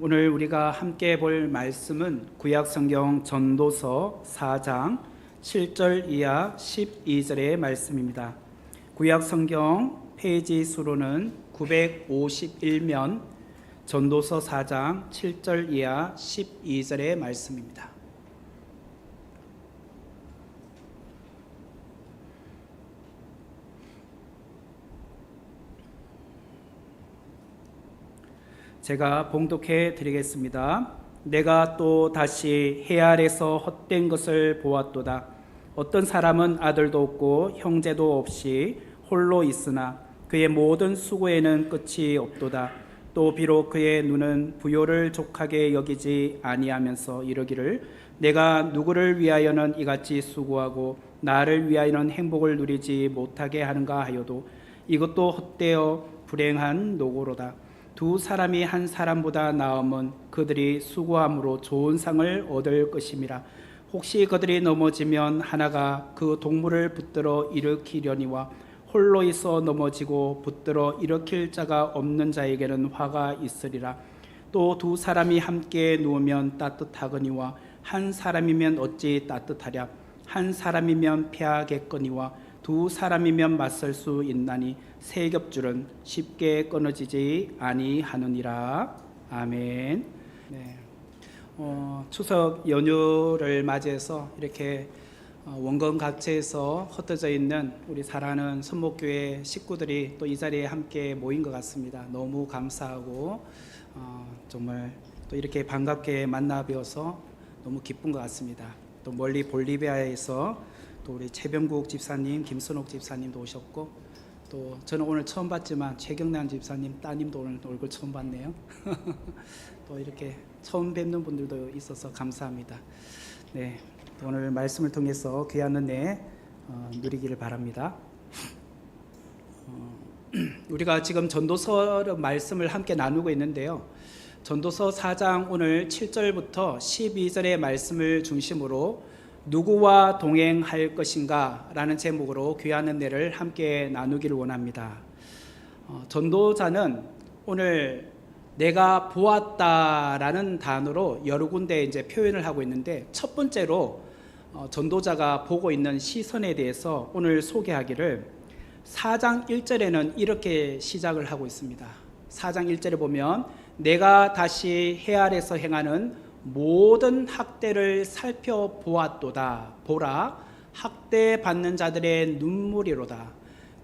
오늘 우리가 함께 볼 말씀은 구약성경 전도서 4장 7절 이하 12절의 말씀입니다. 구약성경 페이지 수로는 951면 전도서 4장 7절 이하 12절의 말씀입니다. 제가 봉독해 드리겠습니다. 내가 또 다시 해 아래서 헛된 것을 보았도다. 어떤 사람은 아들도 없고 형제도 없이 홀로 있으나 그의 모든 수고에는 끝이 없도다. 또 비록 그의 눈은 부요를 족하게 여기지 아니하면서 이르기를 내가 누구를 위하여는 이같이 수고하고 나를 위하여는 행복을 누리지 못하게 하는가 하여도 이것도 헛되어 불행한 노고로다. 두 사람이 한 사람보다 나음은 그들이 수고함으로 좋은 상을 얻을 것임이라. 혹시 그들이 넘어지면 하나가 그 동물을 붙들어 일으키려니와 홀로 있어 넘어지고 붙들어 일으킬 자가 없는 자에게는 화가 있으리라. 또 두 사람이 함께 누우면 따뜻하거니와 한 사람이면 어찌 따뜻하랴. 한 사람이면 패하겠거니와 두 사람이면 맞설 수 있나니 세 겹줄은 쉽게 끊어지지 아니하느니라. 아멘. 네. 추석 연휴를 맞이해서 이렇게 원건 각지에서 흩어져 있는 우리 사랑하는 선목교회 식구들이 또 이 자리에 함께 모인 것 같습니다. 너무 감사하고 정말 또 이렇게 반갑게 만나 뵈어서 너무 기쁜 것 같습니다. 또 멀리 볼리비아에서 또 우리 최병국 집사님, 김선옥 집사님도 오셨고, 또 저는 오늘 처음 봤지만 최경란 집사님 따님도 오늘 얼굴 처음 봤네요. 또 이렇게 처음 뵙는 분들도 있어서 감사합니다. 네, 오늘 말씀을 통해서 귀한 은혜 누리기를 바랍니다. 우리가 지금 전도서 말씀을 함께 나누고 있는데요. 전도서 4장 오늘 7절부터 12절의 말씀을 중심으로 누구와 동행할 것인가 라는 제목으로 귀한 은혜를 함께 나누기를 원합니다. 전도자는 오늘 내가 보았다라는 단어로 여러 군데 이제 표현을 하고 있는데, 첫 번째로 전도자가 보고 있는 시선에 대해서 오늘 소개하기를 4장 1절에는 이렇게 시작을 하고 있습니다. 4장 1절에 보면 내가 다시 해 아래서 행하는 모든 학대를 살펴보았도다. 보라, 학대받는 자들의 눈물이로다.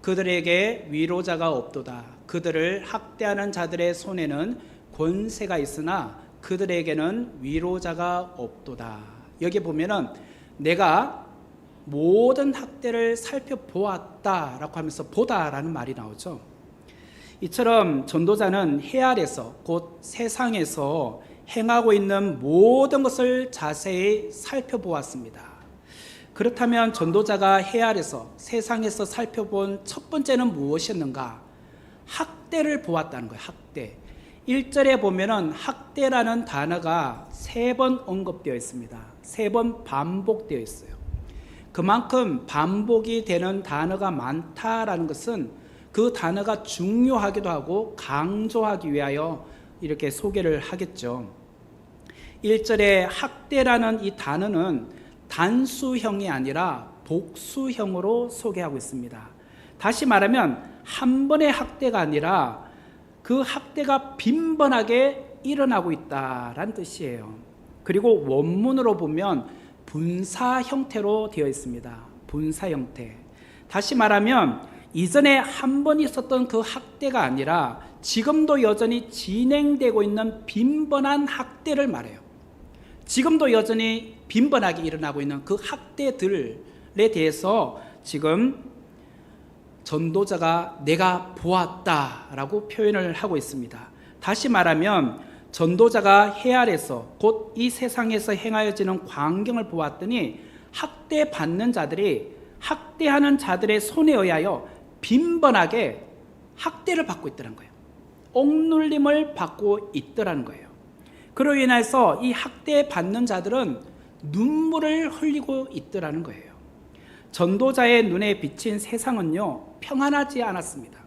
그들에게 위로자가 없도다. 그들을 학대하는 자들의 손에는 권세가 있으나 그들에게는 위로자가 없도다. 여기 보면은 내가 모든 학대를 살펴보았다라고 하면서 보다라는 말이 나오죠. 이처럼 전도자는 해 아래서 곧 세상에서 행하고 있는 모든 것을 자세히 살펴보았습니다. 그렇다면 전도자가 해 아래서 세상에서 살펴본 첫 번째는 무엇이었는가? 학대를 보았다는 거예요. 학대. 1절에 보면은 학대라는 단어가 3번 언급되어 있습니다. 3번 반복되어 있어요. 그만큼 반복이 되는 단어가 많다라는 것은 그 단어가 중요하기도 하고 강조하기 위하여 이렇게 소개를 하겠죠. 1절에 학대라는 이 단어는 단수형이 아니라 복수형으로 소개하고 있습니다. 다시 말하면 한 번의 학대가 아니라 그 학대가 빈번하게 일어나고 있다라는 뜻이에요. 그리고 원문으로 보면 분사 형태로 되어 있습니다. 분사 형태. 다시 말하면 이전에 한 번 있었던 그 학대가 아니라 지금도 여전히 진행되고 있는 빈번한 학대를 말해요. 지금도 여전히 빈번하게 일어나고 있는 그 학대들에 대해서 지금 전도자가 내가 보았다라고 표현을 하고 있습니다. 다시 말하면 전도자가 해 아래서 곧 이 세상에서 행하여지는 광경을 보았더니 학대받는 자들이 학대하는 자들의 손에 의하여 빈번하게 학대를 받고 있다는 거예요. 억눌림을 받고 있더라는 거예요. 그로 인해서 이 학대받는 자들은 눈물을 흘리고 있더라는 거예요. 전도자의 눈에 비친 세상은요, 평안하지 않았습니다.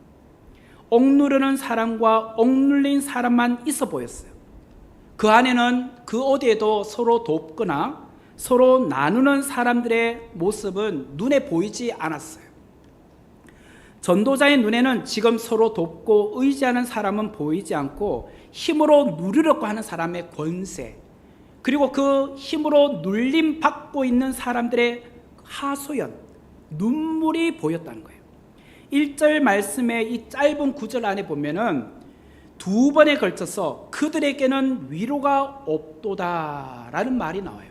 억누르는 사람과 억눌린 사람만 있어 보였어요. 그 안에는 그 어디에도 서로 돕거나 서로 나누는 사람들의 모습은 눈에 보이지 않았어요. 전도자의 눈에는 지금 서로 돕고 의지하는 사람은 보이지 않고 힘으로 누리려고 하는 사람의 권세, 그리고 그 힘으로 눌림 받고 있는 사람들의 하소연, 눈물이 보였다는 거예요. 1절 말씀의 이 짧은 구절 안에 보면은 두 번에 걸쳐서 그들에게는 위로가 없도다라는 말이 나와요.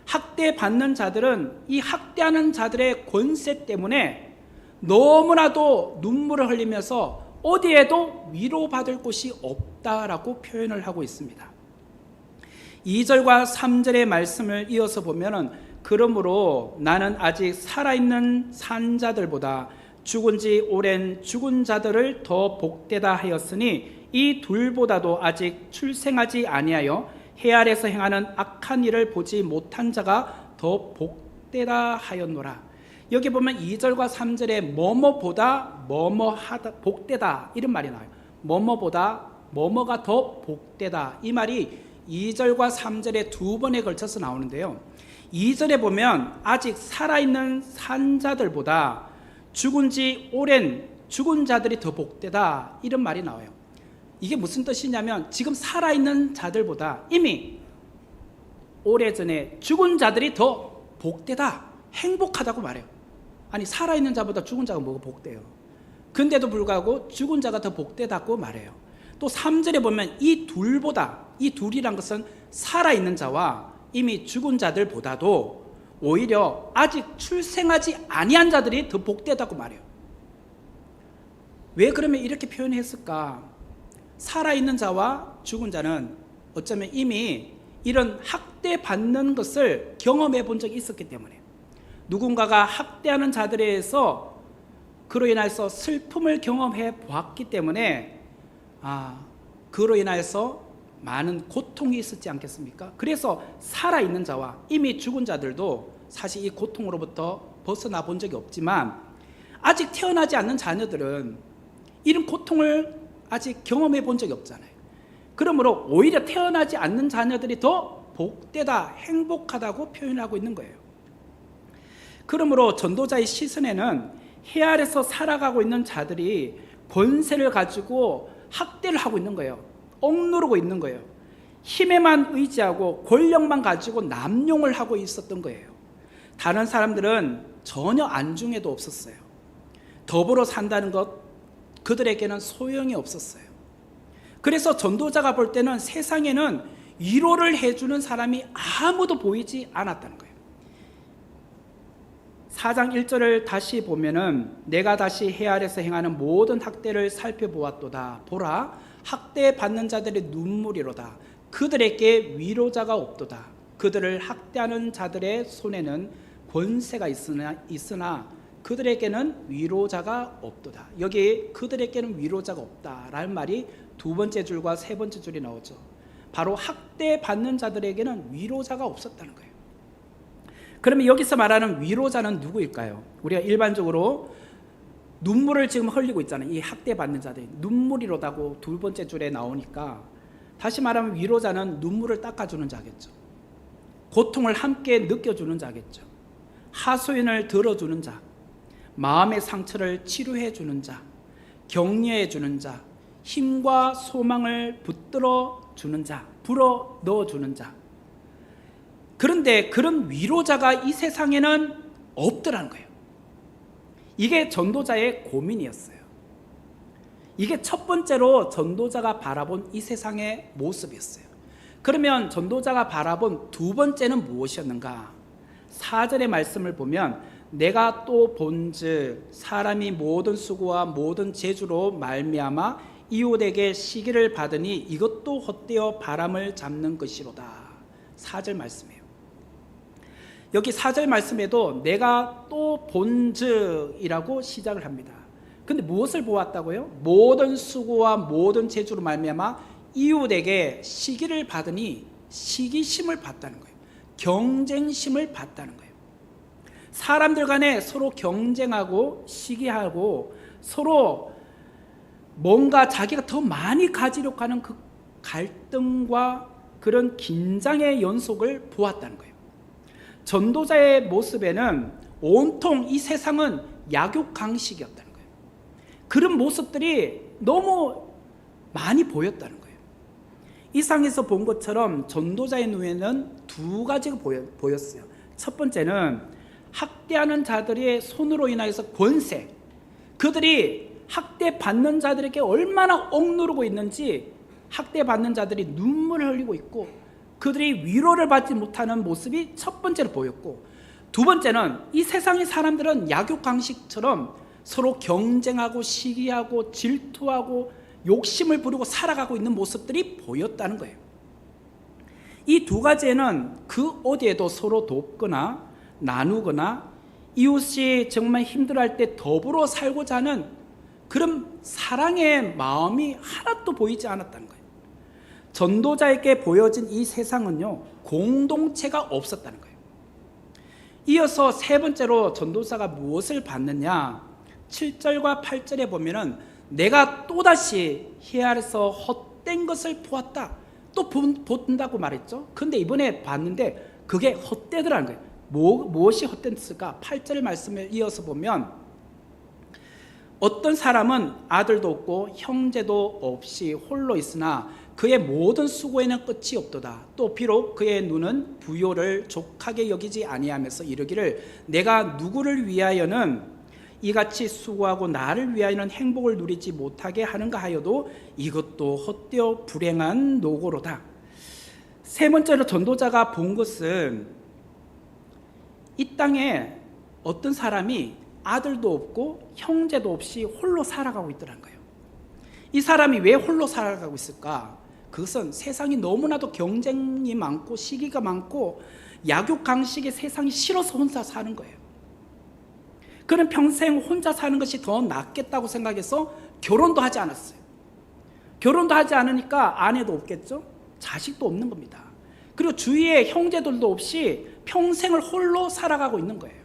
학대받는 자들은 이 학대하는 자들의 권세 때문에 너무나도 눈물을 흘리면서 어디에도 위로받을 곳이 없다라고 표현을 하고 있습니다. 2절과 3절의 말씀을 이어서 보면은 그러므로 나는 아직 살아있는 산 자들보다 죽은 지 오랜 죽은 자들을 더 복되다 하였으니 이 둘보다도 아직 출생하지 아니하여 해 아래서 행하는 악한 일을 보지 못한 자가 더 복되다 하였노라. 여기 보면 2절과 3절에 뭐뭐보다 뭐뭐하다 복되다 이런 말이 나와요. 뭐뭐보다 뭐뭐가 더 복되다, 이 말이 2절과 3절에 두 번에 걸쳐서 나오는데요. 2절에 보면 아직 살아있는 산자들보다 죽은 지 오랜 죽은 자들이 더 복되다 이런 말이 나와요. 이게 무슨 뜻이냐면 지금 살아있는 자들보다 이미 오래전에 죽은 자들이 더 복되다, 행복하다고 말해요. 아니, 살아있는 자보다 죽은 자가 뭐가 복돼요? 근데도 불구하고 죽은 자가 더 복되다고 말해요. 또 3절에 보면 이 둘보다, 이 둘이란 것은 살아있는 자와 이미 죽은 자들보다도 오히려 아직 출생하지 아니한 자들이 더 복되다고 말해요. 왜 그러면 이렇게 표현했을까? 살아있는 자와 죽은 자는 어쩌면 이미 이런 학대받는 것을 경험해 본 적이 있었기 때문에, 누군가가 학대하는 자들에 의해서 그로 인해서 슬픔을 경험해 보았기 때문에 그로 인해서 많은 고통이 있었지 않겠습니까? 그래서 살아있는 자와 이미 죽은 자들도 사실 이 고통으로부터 벗어나 본 적이 없지만 아직 태어나지 않는 자녀들은 이런 고통을 아직 경험해 본 적이 없잖아요. 그러므로 오히려 태어나지 않는 자녀들이 더 복되다, 행복하다고 표현하고 있는 거예요. 그러므로 전도자의 시선에는 해 아래서 살아가고 있는 자들이 권세를 가지고 학대를 하고 있는 거예요. 억누르고 있는 거예요. 힘에만 의지하고 권력만 가지고 남용을 하고 있었던 거예요. 다른 사람들은 전혀 안중에도 없었어요. 더불어 산다는 것, 그들에게는 소용이 없었어요. 그래서 전도자가 볼 때는 세상에는 위로를 해주는 사람이 아무도 보이지 않았다는 거예요. 4장 1절을 다시 보면은 내가 다시 해 아래서 행하는 모든 학대를 살펴보았도다. 보라, 학대받는 자들의 눈물이로다. 그들에게 위로자가 없도다. 그들을 학대하는 자들의 손에는 권세가 있으나 그들에게는 위로자가 없도다. 여기 그들에게는 위로자가 없다라는 말이 두 번째 줄과 세 번째 줄이 나오죠. 바로 학대받는 자들에게는 위로자가 없었다는 거예요. 그러면 여기서 말하는 위로자는 누구일까요? 우리가 일반적으로 눈물을 지금 흘리고 있잖아요. 이 학대받는 자들이 눈물이로다고 두 번째 줄에 나오니까, 다시 말하면 위로자는 눈물을 닦아주는 자겠죠. 고통을 함께 느껴주는 자겠죠. 하소연을 들어주는 자, 마음의 상처를 치료해 주는 자, 격려해 주는 자, 힘과 소망을 붙들어 주는 자, 불어 넣어 주는 자. 그런데 그런 위로자가 이 세상에는 없더라는 거예요. 이게 전도자의 고민이었어요. 이게 첫 번째로 전도자가 바라본 이 세상의 모습이었어요. 그러면 전도자가 바라본 두 번째는 무엇이었는가? 4절의 말씀을 보면 내가 또 본즉 사람이 모든 수고와 모든 재주로 말미암아 이웃에게 시기를 받으니 이것도 헛되어 바람을 잡는 것이로다. 4절 말씀이에요. 여기 4절 말씀에도 내가 또 본즉이라고 시작을 합니다. 근데 무엇을 보았다고요? 모든 수고와 모든 재주로 말미암아 이웃에게 시기를 받으니 시기심을 받다는 거예요. 경쟁심을 받다는 거예요. 사람들 간에 서로 경쟁하고 시기하고 서로 뭔가 자기가 더 많이 가지려고 하는 그 갈등과 그런 긴장의 연속을 보았다는 거예요. 전도자의 모습에는 온통 이 세상은 약육강식이었다는 거예요. 그런 모습들이 너무 많이 보였다는 거예요. 이 상에서 본 것처럼 전도자의 눈에는 두 가지가 보였어요. 첫 번째는 학대하는 자들의 손으로 인하여서 권세, 그들이 학대받는 자들에게 얼마나 억누르고 있는지, 학대받는 자들이 눈물을 흘리고 있고 그들이 위로를 받지 못하는 모습이 첫 번째로 보였고, 두 번째는 이 세상의 사람들은 약육강식처럼 서로 경쟁하고 시기하고 질투하고 욕심을 부리고 살아가고 있는 모습들이 보였다는 거예요. 이 두 가지에는 그 어디에도 서로 돕거나 나누거나 이웃이 정말 힘들어할 때 더불어 살고자 하는 그런 사랑의 마음이 하나도 보이지 않았다는 거예요. 전도자에게 보여진 이 세상은요, 공동체가 없었다는 거예요. 이어서 세 번째로 전도자가 무엇을 받느냐, 7절과 8절에 보면은 내가 또다시 희알에서 헛된 것을 보았다, 또 본다고 말했죠. 근데 이번에 봤는데 그게 헛되더라는 거예요. 무엇이 헛됐을까? 8절 말씀을 이어서 보면 어떤 사람은 아들도 없고 형제도 없이 홀로 있으나 그의 모든 수고에는 끝이 없도다. 또 비록 그의 눈은 부요를 족하게 여기지 아니하면서 이르기를 내가 누구를 위하여는 이같이 수고하고 나를 위하여는 행복을 누리지 못하게 하는가 하여도 이것도 헛되어 불행한 노고로다. 세 번째로 전도자가 본 것은 이 땅에 어떤 사람이 아들도 없고 형제도 없이 홀로 살아가고 있더라는 거예요. 이 사람이 왜 홀로 살아가고 있을까? 그것은 세상이 너무나도 경쟁이 많고 시기가 많고 약육강식의 세상이 싫어서 혼자 사는 거예요. 그는 평생 혼자 사는 것이 더 낫겠다고 생각해서 결혼도 하지 않았어요. 결혼도 하지 않으니까 아내도 없겠죠? 자식도 없는 겁니다. 그리고 주위에 형제들도 없이 평생을 홀로 살아가고 있는 거예요.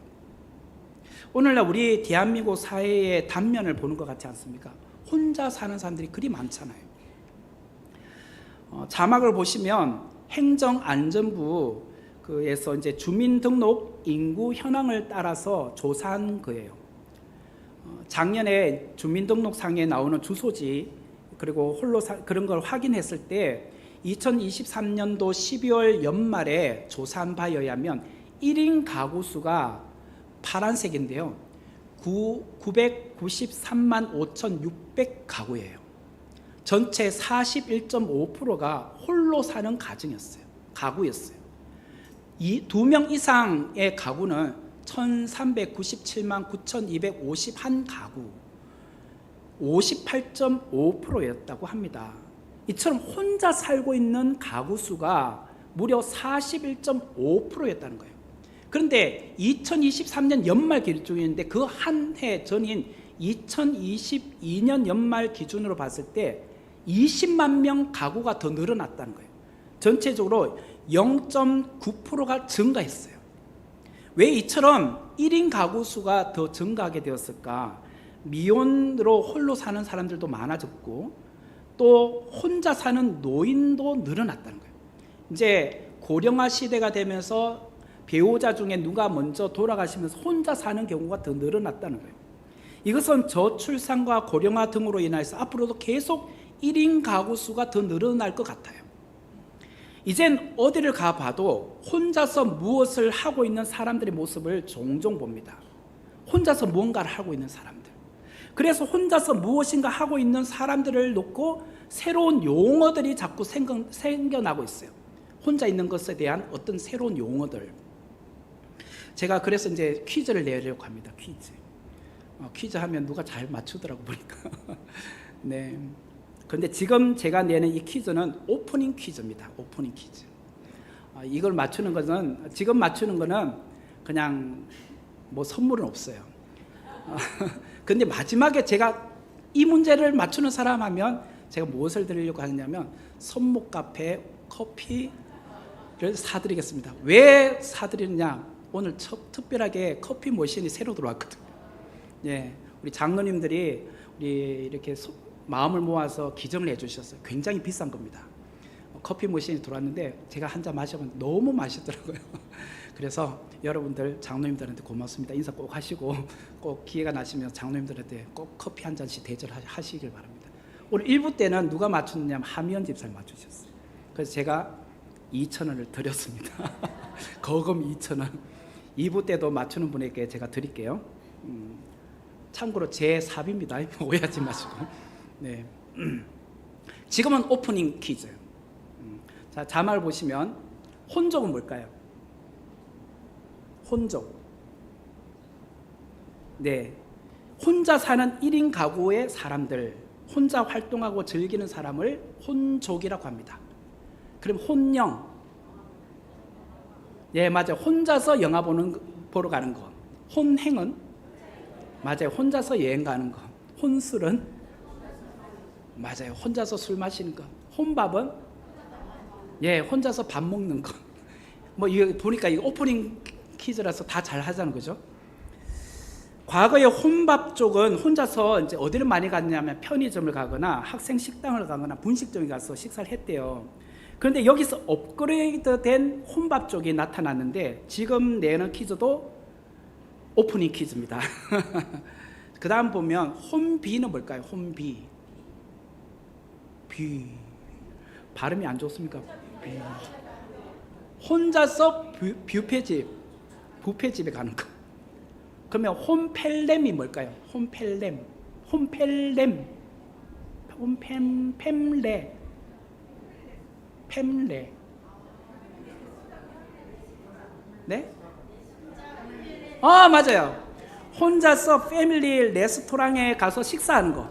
오늘날 우리 대한민국 사회의 단면을 보는 것 같지 않습니까? 혼자 사는 사람들이 그리 많잖아요. 자막을 보시면 행정안전부에서 이제 주민등록 인구 현황을 따라서 조사한 거예요. 작년에 주민등록상에 나오는 주소지 그리고 그런 걸 확인했을 때 2023년도 12월 연말에 조사한 바에 의하면 1인 가구 수가 파란색인데요, 993만 5,600 가구예요. 전체 41.5%가 홀로 사는 가구였어요. 이 2명 이상의 가구는 1,397만 9,251 가구, 58.5%였다고 합니다. 이처럼 혼자 살고 있는 가구 수가 무려 41.5%였다는 거예요. 그런데 2023년 연말 기준인데 그 한 해 전인 2022년 연말 기준으로 봤을 때 20만 명 가구가 더 늘어났다는 거예요. 전체적으로 0.9%가 증가했어요. 왜 이처럼 1인 가구 수가 더 증가하게 되었을까? 미혼으로 홀로 사는 사람들도 많아졌고 또 혼자 사는 노인도 늘어났다는 거예요. 이제 고령화 시대가 되면서 배우자 중에 누가 먼저 돌아가시면서 혼자 사는 경우가 더 늘어났다는 거예요. 이것은 저출산과 고령화 등으로 인해서 앞으로도 계속 1인 가구 수가 더 늘어날 것 같아요. 이젠 어디를 가봐도 혼자서 무엇을 하고 있는 사람들의 모습을 종종 봅니다. 혼자서 무언가를 하고 있는 사람들. 그래서 혼자서 무엇인가 하고 있는 사람들을 놓고 새로운 용어들이 자꾸 생겨나고 있어요. 혼자 있는 것에 대한 어떤 새로운 용어들. 제가 그래서 이제 퀴즈를 내려고 합니다. 퀴즈 하면 누가 잘 맞추더라고 보니까. 네. 그런데 지금 제가 내는 이 퀴즈는 오프닝 퀴즈입니다. 오프닝 퀴즈. 이걸 맞추는 것은, 지금 맞추는 거는 그냥 뭐 선물은 없어요. 근데 마지막에 제가 이 문제를 맞추는 사람 하면 제가 무엇을 드리려고 하냐면 손목 카페 커피를 사드리겠습니다. 왜 사드리느냐? 오늘 특별하게 커피 머신이 새로 들어왔거든요. 예, 우리 장로님들이 우리 이렇게 마음을 모아서 기증을 해주셨어요. 굉장히 비싼 겁니다. 커피 머신이 들어왔는데 제가 한 잔 마셔봤는데 너무 맛있더라고요. 그래서 여러분들 장로님들한테 고맙습니다. 인사 꼭 하시고 꼭 기회가 나시면 장로님들한테 꼭 커피 한 잔씩 대접하시길 바랍니다. 오늘 1부 때는 누가 맞췄느냐면 하미연 집사님 맞추셨어요. 그래서 제가 2,000원을 드렸습니다. 거금 2,000원. 2부 때도 맞추는 분에게 제가 드릴게요. 참고로 제 사비입니다. 오해하지 마시고. 네. 지금은 오프닝 퀴즈. 자, 자막을 보시면 혼족은 뭘까요? 혼족. 네. 혼자 사는 1인 가구의 사람들, 혼자 활동하고 즐기는 사람을 혼족이라고 합니다. 그럼 혼영. 예, 맞아요. 혼자서 영화 보러 가는 거. 혼행은? 맞아요. 혼자서 여행 가는 거. 혼술은? 맞아요. 혼자서 술 마시는 거. 혼밥은? 예, 혼자서 밥 먹는 거. 뭐 이거 보니까 이거 오프닝 퀴즈라서 다 잘 하자는 거죠. 과거에 혼밥 쪽은 혼자서 이제 어디를 많이 갔냐면 편의점을 가거나 학생 식당을 가거나 분식점에 가서 식사를 했대요. 그런데 여기서 업그레이드된 혼밥 쪽이 나타났는데 지금 내는 퀴즈도 오프닝 퀴즈입니다. 그 다음 보면 혼비는 뭘까요? 혼비. 비. 발음이 안 좋습니까? 비. 혼자서 뷔페집에 가는 거. 그러면 홈펠렘이 뭘까요? 홈펠렘. 팸레. 네? 맞아요. 혼자서 패밀리 레스토랑에 가서 식사하는 거.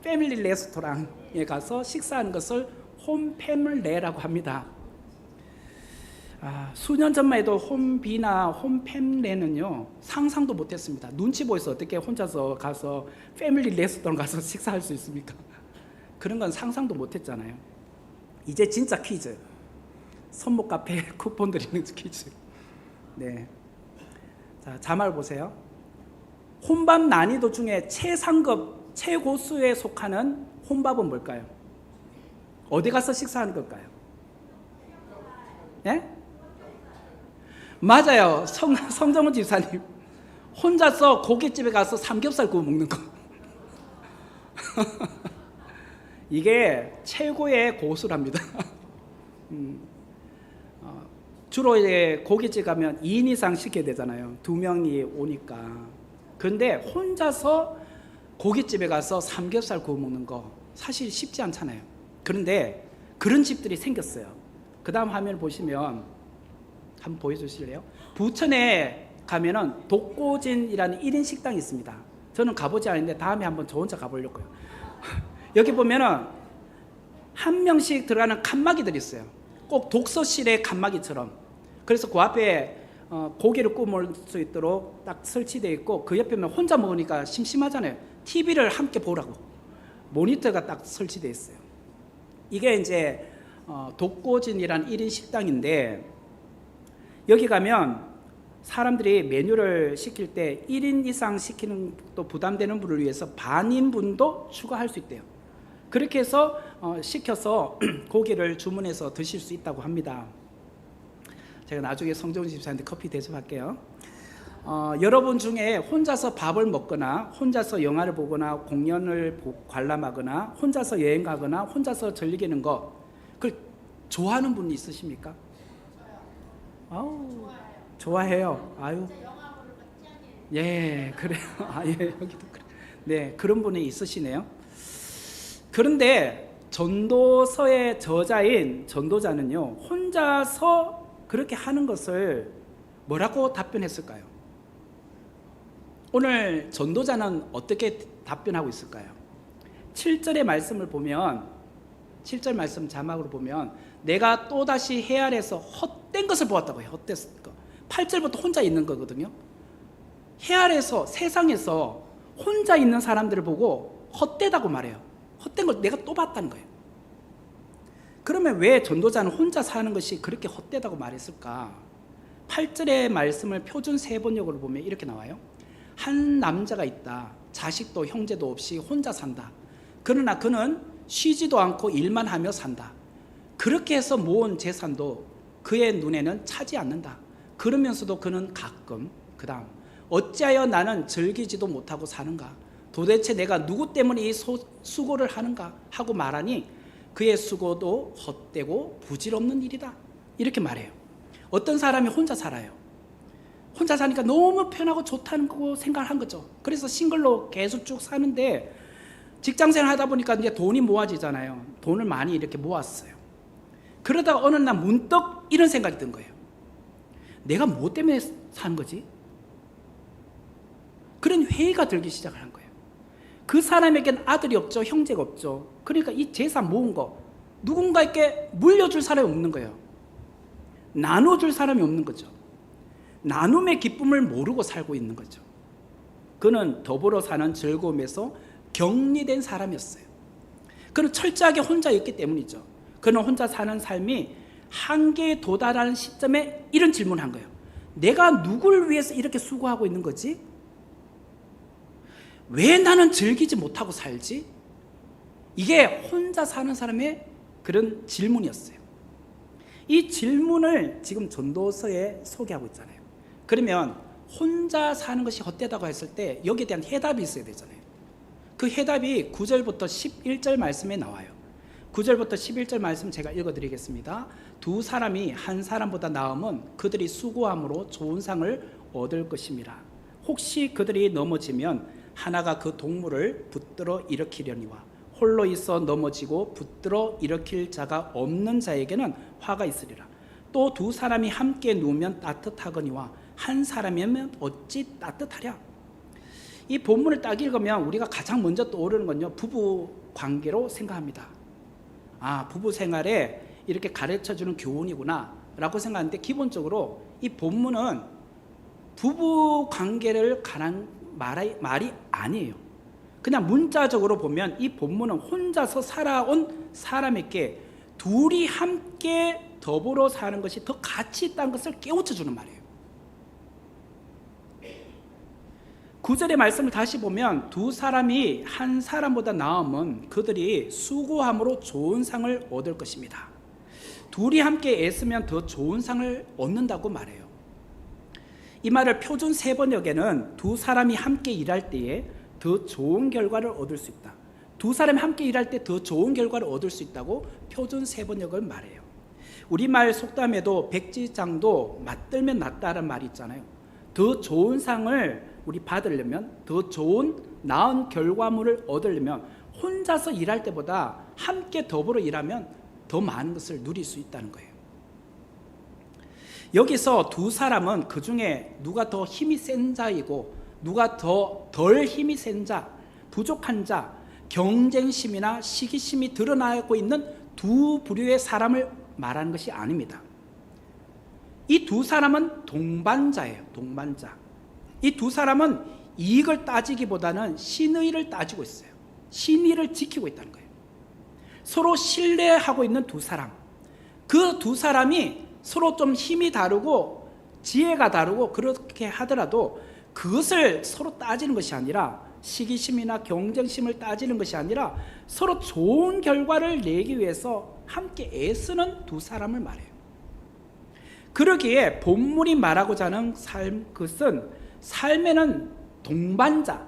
패밀리 레스토랑에 가서 식사하는 것을 홈패밀레라고 합니다. 수년 전만 해도 홈비나 홈패밀레는요 상상도 못했습니다. 눈치 보여서 어떻게 혼자서 가서 패밀리 레스토랑 가서 식사할 수 있습니까? 그런 건 상상도 못했잖아요. 이제 진짜 퀴즈. 선목 카페 쿠폰 드리는 퀴즈. 네. 자, 자막을 보세요. 혼밥 난이도 중에 최상급, 최고수에 속하는 혼밥은 뭘까요? 어디 가서 식사하는 걸까요? 네? 맞아요. 성정훈 집사님. 혼자서 고깃집에 가서 삼겹살 구워 먹는 거. 이게 최고의 고수랍니다. 주로 이제 고깃집 가면 2인 이상 시켜야 되잖아요. 2명이 오니까. 그런데 혼자서 고깃집에 가서 삼겹살 구워 먹는 거 사실 쉽지 않잖아요. 그런데 그런 집들이 생겼어요. 그 다음 화면을 보시면 한번 보여주실래요? 부천에 가면은 독고진이라는 1인 식당이 있습니다. 저는 가보지 않았는데 다음에 한번 저 혼자 가보려고요. 여기 보면은 한 명씩 들어가는 칸막이들이 있어요. 꼭 독서실의 칸막이처럼. 그래서 그 앞에 고기를 구워 먹을 수 있도록 딱 설치되어 있고 그 옆에는 혼자 먹으니까 심심하잖아요. TV를 함께 보라고 모니터가 딱 설치되어 있어요. 이게 이제 독고진이라는 1인 식당인데 여기 가면 사람들이 메뉴를 시킬 때 1인 이상 시키는 것도 부담되는 분을 위해서 반인분도 추가할 수 있대요. 그렇게 해서 시켜서 고기를 주문해서 드실 수 있다고 합니다. 제가 나중에 성정훈 집사한테 커피 대접할게요. 여러분 중에 혼자서 밥을 먹거나 혼자서 영화를 보거나 공연을 관람하거나 혼자서 여행 가거나 혼자서 즐기는 거 그걸 좋아하는 분이 있으십니까? 아우, 좋아해요. 아유. 예, 그래요. 예, 여기도 그래. 네, 그런 분이 있으시네요. 그런데 전도서의 저자인 전도자는요, 혼자서 그렇게 하는 것을 뭐라고 답변했을까요? 오늘 전도자는 어떻게 답변하고 있을까요? 7절의 말씀을 보면 7절 말씀 자막으로 보면 내가 또다시 해 아래에서 헛된 것을 보았다고 해요. 헛된 거. 8절부터 혼자 있는 거거든요. 해 아래에서 세상에서 혼자 있는 사람들을 보고 헛되다고 말해요. 헛된 걸 내가 또 봤다는 거예요. 그러면 왜 전도자는 혼자 사는 것이 그렇게 헛되다고 말했을까? 8절의 말씀을 표준 세번역으로 보면 이렇게 나와요. 한 남자가 있다. 자식도 형제도 없이 혼자 산다. 그러나 그는 쉬지도 않고 일만 하며 산다. 그렇게 해서 모은 재산도 그의 눈에는 차지 않는다. 그러면서도 그는 가끔 그 다음 어찌하여 나는 즐기지도 못하고 사는가? 도대체 내가 누구 때문에 이 수고를 하는가? 하고 말하니 그의 수고도 헛되고 부질없는 일이다. 이렇게 말해요. 어떤 사람이 혼자 살아요. 혼자 사니까 너무 편하고 좋다는 거 생각을 한 거죠. 그래서 싱글로 계속 쭉 사는데 직장생활 하다 보니까 이제 돈이 모아지잖아요. 돈을 많이 이렇게 모았어요. 그러다가 어느 날 문득 이런 생각이 든 거예요. 내가 뭐 때문에 사는 거지? 그런 회의가 들기 시작을 한 거예요. 그 사람에겐 아들이 없죠. 형제가 없죠. 그러니까 이 재산 모은 거 누군가에게 물려줄 사람이 없는 거예요. 나눠줄 사람이 없는 거죠. 나눔의 기쁨을 모르고 살고 있는 거죠. 그는 더불어 사는 즐거움에서 격리된 사람이었어요. 그는 철저하게 혼자였기 때문이죠. 그는 혼자 사는 삶이 한계에 도달하는 시점에 이런 질문을 한 거예요. 내가 누구를 위해서 이렇게 수고하고 있는 거지? 왜 나는 즐기지 못하고 살지? 이게 혼자 사는 사람의 그런 질문이었어요. 이 질문을 지금 전도서에 소개하고 있잖아요. 그러면 혼자 사는 것이 헛되다고 했을 때 여기에 대한 해답이 있어야 되잖아요. 그 해답이 9절부터 11절 말씀에 나와요. 9절부터 11절 말씀 제가 읽어드리겠습니다. 두 사람이 한 사람보다 나음은 그들이 수고함으로 좋은 상을 얻을 것입니다. 혹시 그들이 넘어지면 하나가 그 동물을 붙들어 일으키려니와 홀로 있어 넘어지고 붙들어 일으킬 자가 없는 자에게는 화가 있으리라. 또 두 사람이 함께 누우면 따뜻하거니와 한 사람이면 어찌 따뜻하랴. 이 본문을 딱 읽으면 우리가 가장 먼저 떠오르는 건요, 부부 관계로 생각합니다. 아, 부부 생활에 이렇게 가르쳐주는 교훈이구나 라고 생각하는데, 기본적으로 이 본문은 부부 관계를 관한 말이 아니에요. 그냥 문자적으로 보면 이 본문은 혼자서 살아온 사람에게 둘이 함께 더불어 사는 것이 더 가치 있다는 것을 깨우쳐주는 말이에요. 9절의 말씀을 다시 보면 두 사람이 한 사람보다 나음은 그들이 수고함으로 좋은 상을 얻을 것입니다. 둘이 함께 애쓰면 더 좋은 상을 얻는다고 말해요. 이 말을 표준 세번역에는 두 사람이 함께 일할 때에 더 좋은 결과를 얻을 수 있다. 두 사람이 함께 일할 때 더 좋은 결과를 얻을 수 있다고 표준 세번역을 말해요. 우리말 속담에도 백지장도 맞들면 낫다라는 말이 있잖아요. 더 좋은 상을 우리 받으려면, 더 좋은 나은 결과물을 얻으려면 혼자서 일할 때보다 함께 더불어 일하면 더 많은 것을 누릴 수 있다는 거예요. 여기서 두 사람은 그 중에 누가 더 힘이 센 자이고 누가 더 덜 힘이 센 자, 부족한 자, 경쟁심이나 시기심이 드러나고 있는 두 부류의 사람을 말하는 것이 아닙니다. 이 두 사람은 동반자예요. 동반자. 이 두 사람은 이익을 따지기보다는 신의를 따지고 있어요. 신의를 지키고 있다는 거예요. 서로 신뢰하고 있는 두 사람. 그 두 사람이 서로 좀 힘이 다르고 지혜가 다르고 그렇게 하더라도 그것을 서로 따지는 것이 아니라, 시기심이나 경쟁심을 따지는 것이 아니라 서로 좋은 결과를 내기 위해서 함께 애쓰는 두 사람을 말해요. 그러기에 본문이 말하고자 하는 것은 삶에는 동반자,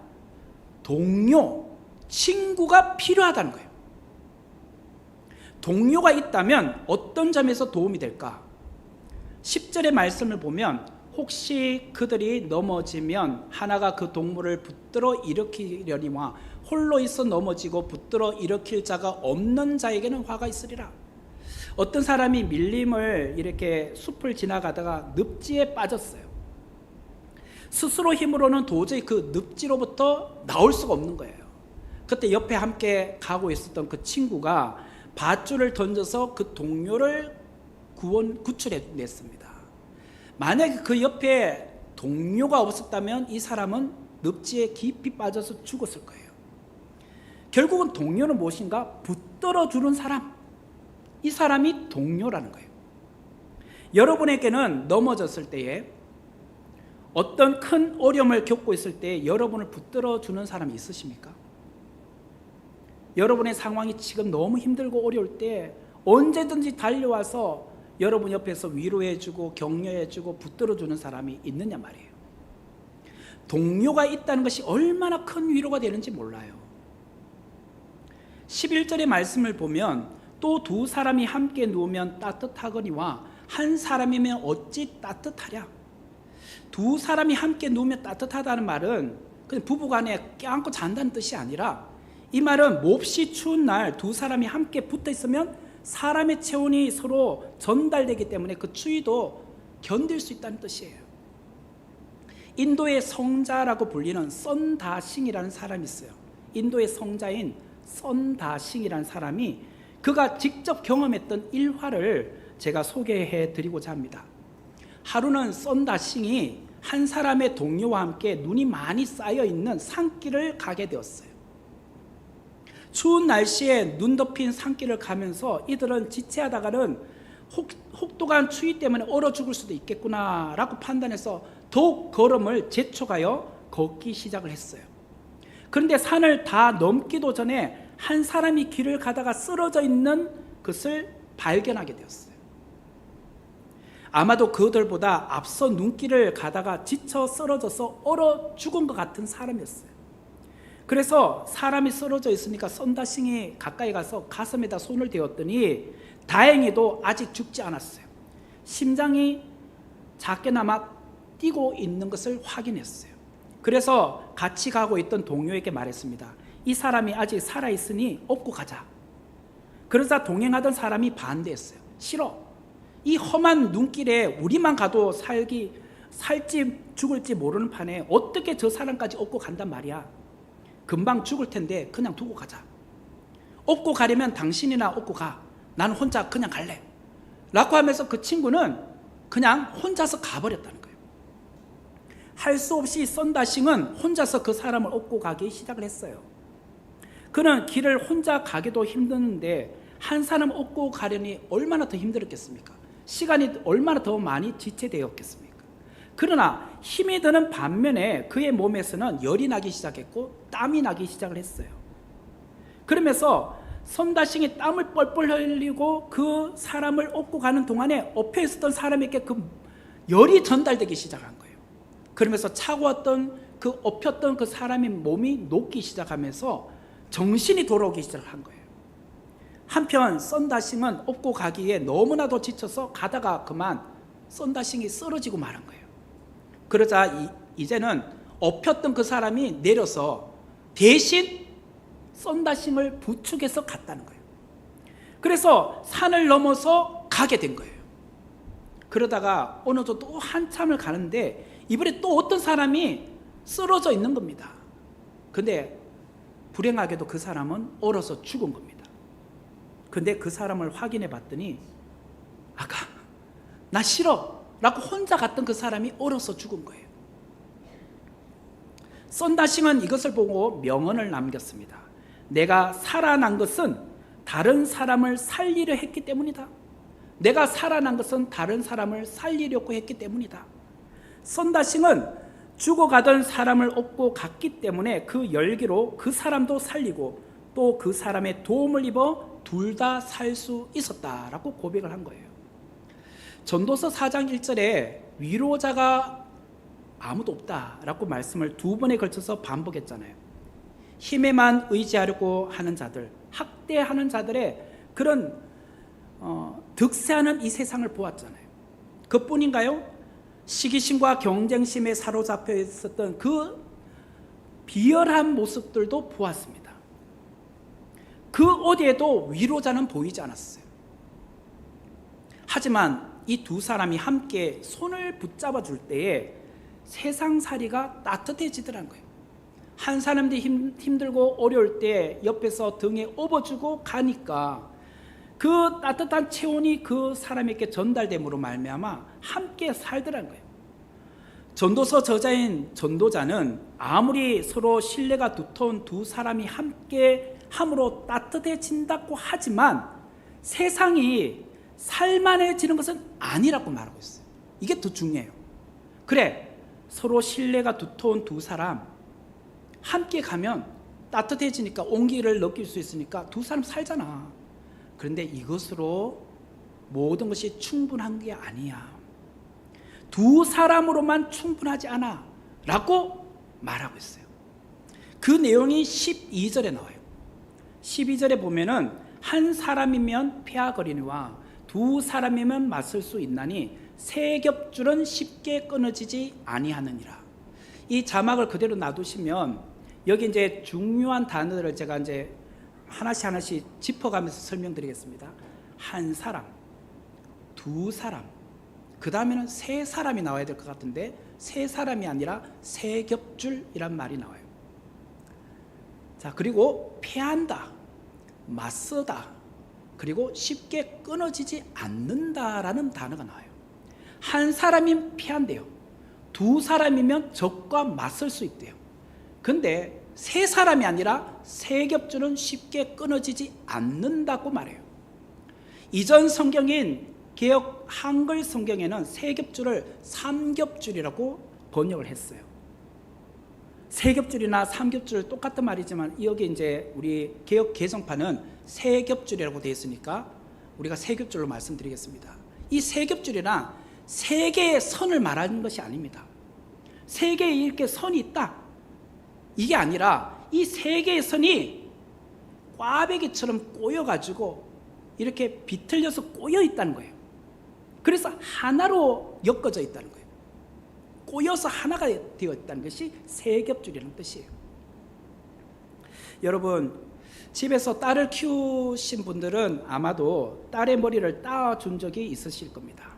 동료, 친구가 필요하다는 거예요. 동료가 있다면 어떤 점에서 도움이 될까? 10절의 말씀을 보면 혹시 그들이 넘어지면 하나가 그 동물을 붙들어 일으키려니와 홀로 있어 넘어지고 붙들어 일으킬 자가 없는 자에게는 화가 있으리라. 어떤 사람이 밀림을 이렇게 숲을 지나가다가 늪지에 빠졌어요. 스스로 힘으로는 도저히 그 늪지로부터 나올 수가 없는 거예요. 그때 옆에 함께 가고 있었던 그 친구가 밧줄을 던져서 그 동료를 구출해 냈습니다. 만약에 그 옆에 동료가 없었다면 이 사람은 늪지에 깊이 빠져서 죽었을 거예요. 결국은 동료는 무엇인가? 붙들어주는 사람. 이 사람이 동료라는 거예요. 여러분에게는 넘어졌을 때에, 어떤 큰 어려움을 겪고 있을 때 여러분을 붙들어주는 사람이 있으십니까? 여러분의 상황이 지금 너무 힘들고 어려울 때 언제든지 달려와서 여러분 옆에서 위로해주고 격려해주고 붙들어주는 사람이 있느냐 말이에요. 동료가 있다는 것이 얼마나 큰 위로가 되는지 몰라요. 11절의 말씀을 보면 또 두 사람이 함께 누우면 따뜻하거니와 한 사람이면 어찌 따뜻하랴. 두 사람이 함께 누우면 따뜻하다는 말은 그냥 부부간에 껴안고 잔다는 뜻이 아니라, 이 말은 몹시 추운 날 두 사람이 함께 붙어 있으면 사람의 체온이 서로 전달되기 때문에 그 추위도 견딜 수 있다는 뜻이에요. 인도의 성자라고 불리는 선다싱이라는 사람이 있어요. 인도의 성자인 선다싱이라는 사람이 그가 직접 경험했던 일화를 제가 소개해 드리고자 합니다. 하루는 선다싱이 한 사람의 동료와 함께 눈이 많이 쌓여 있는 산길을 가게 되었어요. 추운 날씨에 눈 덮인 산길을 가면서 이들은 지체하다가는 혹독한 추위 때문에 얼어 죽을 수도 있겠구나라고 판단해서 더욱 걸음을 재촉하여 걷기 시작을 했어요. 그런데 산을 다 넘기도 전에 한 사람이 길을 가다가 쓰러져 있는 것을 발견하게 되었어요. 아마도 그들보다 앞서 눈길을 가다가 지쳐 쓰러져서 얼어 죽은 것 같은 사람이었어요. 그래서 사람이 쓰러져 있으니까 선다싱이 가까이 가서 가슴에다 손을 대었더니 다행히도 아직 죽지 않았어요. 심장이 작게나마 뛰고 있는 것을 확인했어요. 그래서 같이 가고 있던 동료에게 말했습니다. 이 사람이 아직 살아있으니 업고 가자. 그러자 동행하던 사람이 반대했어요. 싫어. 이 험한 눈길에 우리만 가도 살지 죽을지 모르는 판에 어떻게 저 사람까지 업고 간단 말이야. 금방 죽을 텐데 그냥 두고 가자. 업고 가려면 당신이나 업고 가. 난 혼자 그냥 갈래. 라고 하면서 그 친구는 그냥 혼자서 가버렸다는 거예요. 할 수 없이 선다싱은 혼자서 그 사람을 업고 가기 시작을 했어요. 그는 길을 혼자 가기도 힘드는데 한 사람 업고 가려니 얼마나 더 힘들었겠습니까? 시간이 얼마나 더 많이 지체되었겠습니까? 그러나 힘이 드는 반면에 그의 몸에서는 열이 나기 시작했고 땀이 나기 시작을 했어요. 그러면서 선다싱이 땀을 뻘뻘 흘리고 그 사람을 업고 가는 동안에 엎혀 있었던 사람에게 그 열이 전달되기 시작한 거예요. 그러면서 차가웠던 그 엎혔던 그 사람의 몸이 녹기 시작하면서 정신이 돌아오기 시작한 거예요. 한편 선다싱은 업고 가기에 너무나도 지쳐서 가다가 그만 선다싱이 쓰러지고 말한 거예요. 그러자 이제는 엎혔던 그 사람이 내려서 대신 선다싱을 부축해서 갔다는 거예요. 그래서 산을 넘어서 가게 된 거예요. 그러다가 어느 정도 또 한참을 가는데 이번에 또 어떤 사람이 쓰러져 있는 겁니다. 근데 불행하게도 그 사람은 얼어서 죽은 겁니다. 근데 그 사람을 확인해 봤더니 아까 나 싫어 라고 혼자 갔던 그 사람이 얼어서 죽은 거예요. 선다싱은 이것을 보고 명언을 남겼습니다. 내가 살아난 것은 다른 사람을 살리려 했기 때문이다. 내가 살아난 것은 다른 사람을 살리려고 했기 때문이다. 선다싱은 죽어가던 사람을 업고 갔기 때문에 그 열기로 그 사람도 살리고 또 그 사람의 도움을 입어 둘 다 살 수 있었다라고 고백을 한 거예요. 전도서 4장 1절에 위로자가 아무도 없다라고 말씀을 두 번에 걸쳐서 반복했잖아요. 힘에만 의지하려고 하는 자들, 학대하는 자들의 그런 득세하는 이 세상을 보았잖아요. 그뿐인가요? 시기심과 경쟁심에 사로잡혀 있었던 그 비열한 모습들도 보았습니다. 그 어디에도 위로자는 보이지 않았어요. 하지만 이 두 사람이 함께 손을 붙잡아 줄 때에 세상살이가 따뜻해지더란 거예요. 한 사람들이 힘들고 어려울 때 옆에서 등에 업어주고 가니까 그 따뜻한 체온이 그 사람에게 전달됨으로 말미암아 함께 살더란 거예요. 전도서 저자인 전도자는 아무리 서로 신뢰가 두터운 두 사람이 함께 함으로 따뜻해진다고 하지만 세상이 살만해지는 것은 아니라고 말하고 있어요. 이게 더 중요해요. 그래, 서로 신뢰가 두터운 두 사람 함께 가면 따뜻해지니까 온기를 느낄 수 있으니까 두 사람 살잖아. 그런데 이것으로 모든 것이 충분한 게 아니야. 두 사람으로만 충분하지 않아 라고 말하고 있어요. 그 내용이 12절에 나와요. 12절에 보면은 한 사람이면 패하거리니와 두 사람이면 맞설 수 있나니 세 겹줄은 쉽게 끊어지지 아니하느니라. 이 자막을 그대로 놔두시면 여기 이제 중요한 단어들을 제가 이제 하나씩 짚어가면서 설명드리겠습니다. 한 사람, 두 사람, 그 다음에는 세 사람이 나와야 될 것 같은데 세 사람이 아니라 세 겹줄이란 말이 나와요. 자, 그리고 패한다, 맞서다, 그리고 쉽게 끊어지지 않는다라는 단어가 나와요. 한 사람이면 패한대요. 두 사람이면 적과 맞설 수 있대요. 근데 세 사람이 아니라 세 겹줄은 쉽게 끊어지지 않는다고 말해요. 이전 성경인 개역 한글 성경에는 세 겹줄을 삼겹줄이라고 번역을 했어요. 세 겹줄이나 삼겹줄 똑같은 말이지만 여기 이제 우리 개역 개정판은 세 겹줄이라고 되어 있으니까 우리가 세 겹줄로 말씀드리겠습니다. 이 세 겹줄이란 세 개의 선을 말하는 것이 아닙니다. 세 개의 이렇게 선이 있다, 이게 아니라 이 세 개의 선이 꽈배기처럼 꼬여가지고 이렇게 비틀려서 꼬여 있다는 거예요. 그래서 하나로 엮어져 있다는 거예요. 꼬여서 하나가 되어 있다는 것이 세 겹줄이라는 뜻이에요. 여러분, 집에서 딸을 키우신 분들은 아마도 딸의 머리를 따준 적이 있으실 겁니다.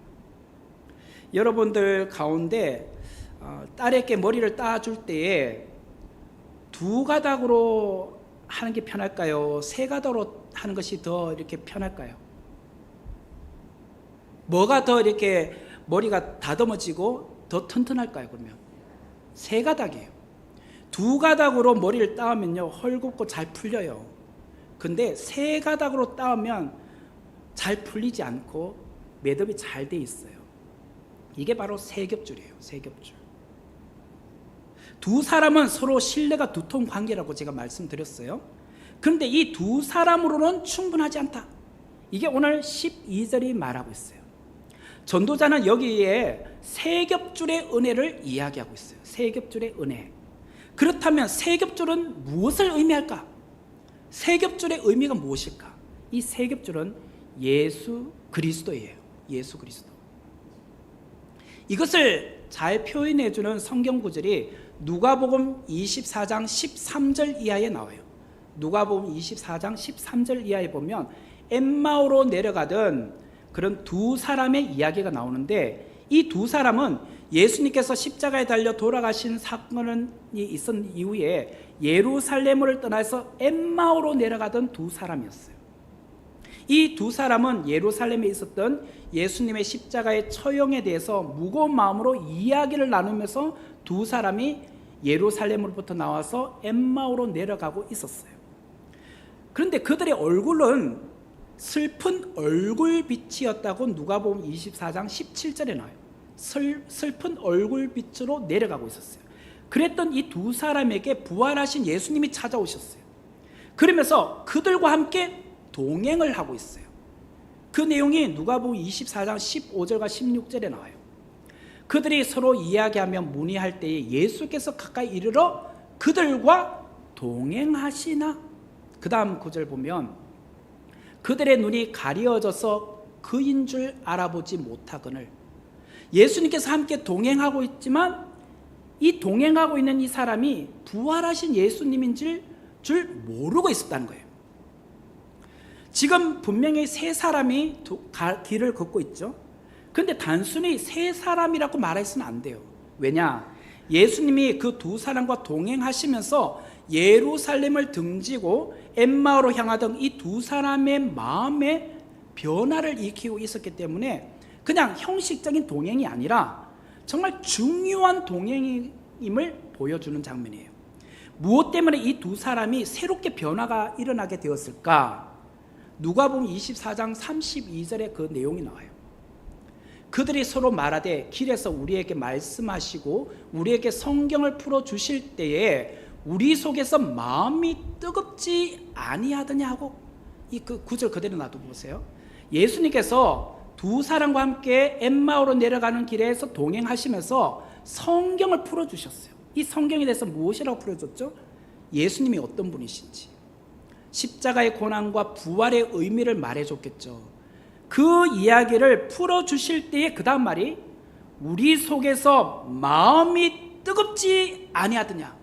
여러분들 가운데 딸에게 머리를 따줄 때에 두 가닥으로 하는 게 편할까요? 세 가닥으로 하는 것이 더 이렇게 편할까요? 뭐가 더 이렇게 머리가 다듬어지고 더 튼튼할까요? 그러면 세 가닥이에요. 두 가닥으로 머리를 따으면요 헐겁고 잘 풀려요. 근데 세 가닥으로 따으면 잘 풀리지 않고 매듭이 잘 돼 있어요. 이게 바로 세 겹줄이에요. 세 겹줄. 두 사람은 서로 신뢰가 두터운 관계라고 제가 말씀드렸어요. 그런데 이 두 사람으로는 충분하지 않다. 이게 오늘 12절이 말하고 있어요. 전도자는 여기에 세 겹줄의 은혜를 이야기하고 있어요. 세 겹줄의 은혜. 그렇다면 세 겹줄은 무엇을 의미할까? 세 겹줄의 의미가 무엇일까? 이 세 겹줄은 예수 그리스도예요. 예수 그리스도. 이것을 잘 표현해 주는 성경 구절이 누가복음 24장 13절 이하에 나와요. 누가복음 24장 13절 이하에 보면 엠마오로 내려가던 그런 두 사람의 이야기가 나오는데, 이 두 사람은 예수님께서 십자가에 달려 돌아가신 사건이 있은 이후에 예루살렘을 떠나서 엠마오로 내려가던 두 사람이었어요. 이 두 사람은 예루살렘에 있었던 예수님의 십자가의 처형에 대해서 무거운 마음으로 이야기를 나누면서 두 사람이 예루살렘으로부터 나와서 엠마오로 내려가고 있었어요. 그런데 그들의 얼굴은 슬픈 얼굴빛이었다고 누가복음 24장 17절에 나와요. 슬픈 얼굴빛으로 내려가고 있었어요. 그랬던 이 두 사람에게 부활하신 예수님이 찾아오셨어요. 그러면서 그들과 함께 동행을 하고 있어요. 그 내용이 누가복음 24장 15절과 16절에 나와요. 그들이 서로 이야기하며 문의할 때에 예수께서 가까이 이르러 그들과 동행하시나? 그 다음 구절 보면 그들의 눈이 가려져서 그인 줄 알아보지 못하거늘. 예수님께서 함께 동행하고 있지만 이 동행하고 있는 이 사람이 부활하신 예수님인 줄 모르고 있었다는 거예요. 지금 분명히 세 사람이 길을 걷고 있죠. 그런데 단순히 세 사람이라고 말해서는 안 돼요. 왜냐? 예수님이 그 두 사람과 동행하시면서 예루살렘을 등지고 엠마오로 향하던 이 두 사람의 마음에 변화를 일으키고 있었기 때문에 그냥 형식적인 동행이 아니라 정말 중요한 동행임을 보여주는 장면이에요. 무엇 때문에 이 두 사람이 새롭게 변화가 일어나게 되었을까? 누가복음 24장 32절에 그 내용이 나와요. 그들이 서로 말하되 길에서 우리에게 말씀하시고 우리에게 성경을 풀어주실 때에 우리 속에서 마음이 뜨겁지 아니하더냐 하고 이 그 구절 그대로 놔둬보세요. 예수님께서 두 사람과 함께 엠마오로 내려가는 길에서 동행하시면서 성경을 풀어주셨어요. 이 성경에 대해서 무엇이라고 풀어줬죠? 예수님이 어떤 분이신지, 십자가의 고난과 부활의 의미를 말해줬겠죠. 그 이야기를 풀어주실 때의 그 다음 말이 우리 속에서 마음이 뜨겁지 아니하더냐,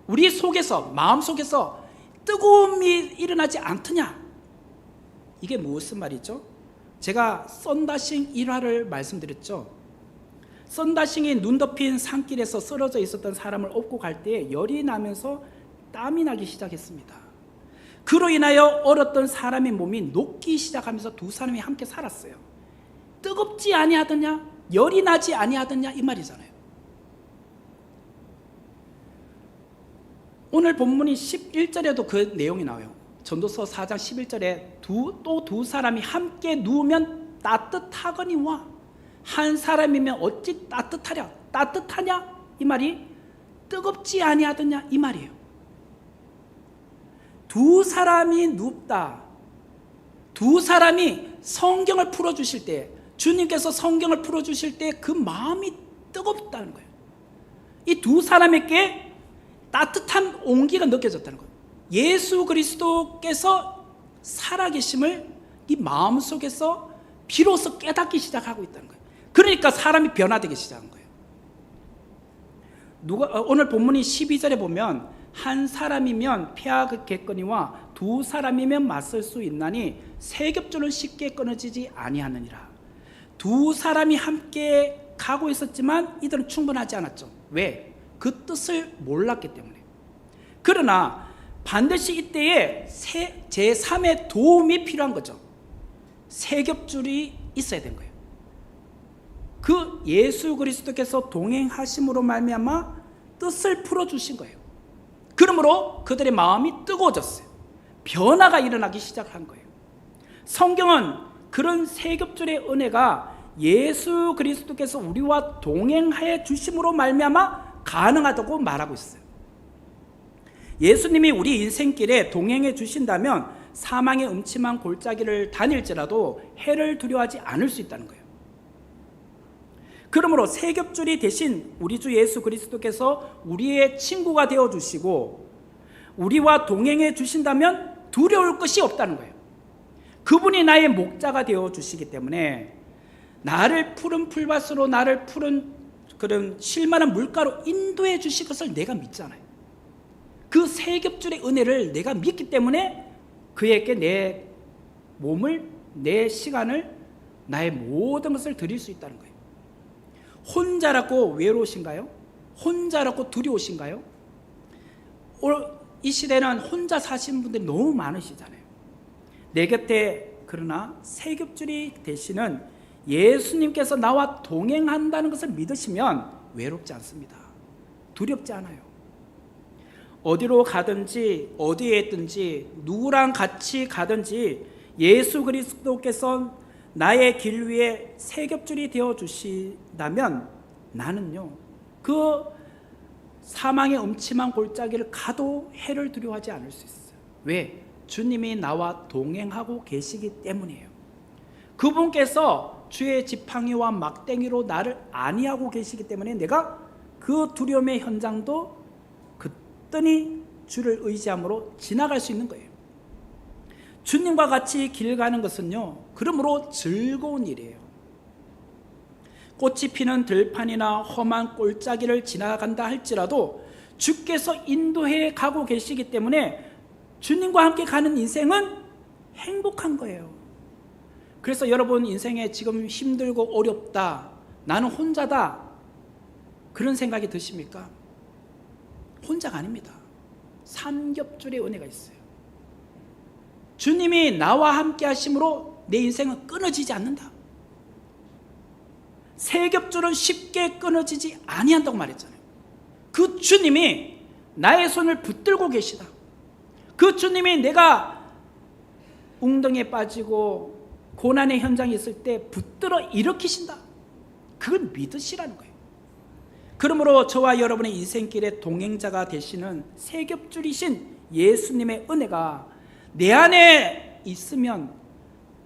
우리 속에서, 마음 속에서 뜨거움이 일어나지 않더냐. 이게 무슨 말이죠? 제가 썬다싱 일화를 말씀드렸죠. 썬다싱이 눈 덮인 산길에서 쓰러져 있었던 사람을 업고 갈 때 열이 나면서 땀이 나기 시작했습니다. 그로 인하여 얼었던 사람의 몸이 녹기 시작하면서 두 사람이 함께 살았어요. 뜨겁지 아니하더냐, 열이 나지 아니하더냐, 이 말이잖아요. 오늘 본문이 11절에도 그 내용이 나와요. 전도서 4장 11절에 또 두 사람이 함께 누우면 따뜻하거니와 한 사람이면 어찌 따뜻하랴, 따뜻하냐, 이 말이 뜨겁지 아니하더냐, 이 말이에요. 두 사람이 눕다, 두 사람이 성경을 풀어주실 때, 주님께서 성경을 풀어주실 때 그 마음이 뜨겁다는 거예요. 이 두 사람에게 따뜻한 온기가 느껴졌다는 거예요. 예수 그리스도께서 살아계심을 이 마음속에서 비로소 깨닫기 시작하고 있다는 거예요. 그러니까 사람이 변화되기 시작한 거예요. 오늘 본문이 12절에 보면 한 사람이면 패하겠거니와 두 사람이면 맞설 수 있나니 세 겹줄은 쉽게 끊어지지 아니하느니라. 두 사람이 함께 가고 있었지만 이들은 충분하지 않았죠. 왜? 그 뜻을 몰랐기 때문에. 그러나 반드시 이때에 제3의 도움이 필요한 거죠. 세 겹줄이 있어야 된 거예요. 그 예수 그리스도께서 동행하심으로 말미암아 뜻을 풀어주신 거예요. 그러므로 그들의 마음이 뜨거워졌어요. 변화가 일어나기 시작한 거예요. 성경은 그런 세 겹줄의 은혜가 예수 그리스도께서 우리와 동행하여 주심으로 말미암아 가능하다고 말하고 있어요. 예수님이 우리 인생길에 동행해 주신다면 사망의 음침한 골짜기를 다닐지라도 해를 두려워하지 않을 수 있다는 거예요. 그러므로 세 겹줄이 대신 우리 주 예수 그리스도께서 우리의 친구가 되어주시고 우리와 동행해 주신다면 두려울 것이 없다는 거예요. 그분이 나의 목자가 되어주시기 때문에 나를 푸른 풀밭으로, 나를 푸른 그런 쉴만한 물가로 인도해 주실 것을 내가 믿잖아요. 그 세 겹줄의 은혜를 내가 믿기 때문에 그에게 내 몸을, 내 시간을, 나의 모든 것을 드릴 수 있다는 거예요. 혼자라고 외로우신가요? 혼자라고 두려우신가요? 이 시대는 혼자 사시는 분들이 너무 많으시잖아요. 내 곁에 그러나 세 겹줄이 되시는 예수님께서 나와 동행한다는 것을 믿으시면 외롭지 않습니다. 두렵지 않아요. 어디로 가든지 어디에 있든지 누구랑 같이 가든지 예수 그리스도께서 나의 길 위에 세 겹줄이 되어 주신다면 나는요 그 사망의 음침한 골짜기를 가도 해를 두려워하지 않을 수 있어요. 왜? 주님이 나와 동행하고 계시기 때문이에요. 그분께서 주의 지팡이와 막대기로 나를 안위하고 계시기 때문에 내가 그 두려움의 현장도 그떠니 주를 의지함으로 지나갈 수 있는 거예요. 주님과 같이 길 가는 것은요 그러므로 즐거운 일이에요. 꽃이 피는 들판이나 험한 골짜기를 지나간다 할지라도 주께서 인도해 가고 계시기 때문에 주님과 함께 가는 인생은 행복한 거예요. 그래서 여러분 인생에 지금 힘들고 어렵다, 나는 혼자다, 그런 생각이 드십니까? 혼자가 아닙니다. 삼겹줄의 은혜가 있어요. 주님이 나와 함께 하심으로 내 인생은 끊어지지 않는다. 세 겹줄은 쉽게 끊어지지 아니한다고 말했잖아요. 그 주님이 나의 손을 붙들고 계시다. 그 주님이 내가 웅덩이에 빠지고 고난의 현장에 있을 때 붙들어 일으키신다. 그걸 믿으시라는 거예요. 그러므로 저와 여러분의 인생길의 동행자가 되시는 세겹줄이신 예수님의 은혜가 내 안에 있으면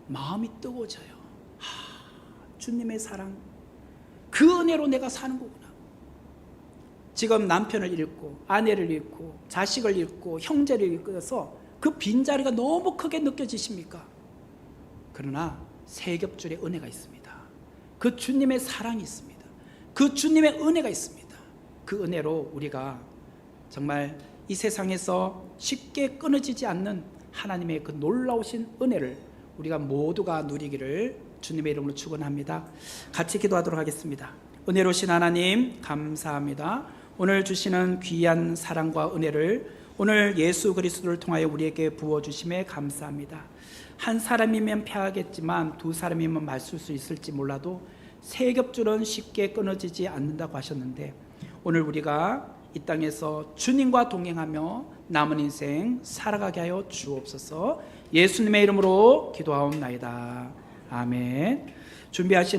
마음이 뜨거워져요. 주님의 사랑, 그 은혜로 내가 사는 거구나. 지금 남편을 잃고 아내를 잃고 자식을 잃고 형제를 잃고서 그 빈자리가 너무 크게 느껴지십니까? 그러나 세겹줄의 은혜가 있습니다. 그 주님의 사랑이 있습니다. 그 주님의 은혜가 있습니다. 그 은혜로 우리가 정말 이 세상에서 쉽게 끊어지지 않는 하나님의 그 놀라우신 은혜를 우리가 모두가 누리기를 주님의 이름으로 축원합니다. 같이 기도하도록 하겠습니다. 은혜로우신 하나님 감사합니다. 오늘 주시는 귀한 사랑과 은혜를 오늘 예수 그리스도를 통하여 우리에게 부어주심에 감사합니다. 한 사람이면 패하겠지만 두 사람이면 맞설 수 있을지 몰라도 세겹줄은 쉽게 끊어지지 않는다고 하셨는데, 오늘 우리가 이 땅에서 주님과 동행하며 남은 인생 살아가게 하여 주옵소서. 예수님의 이름으로 기도하옵나이다. 아멘. 준비하신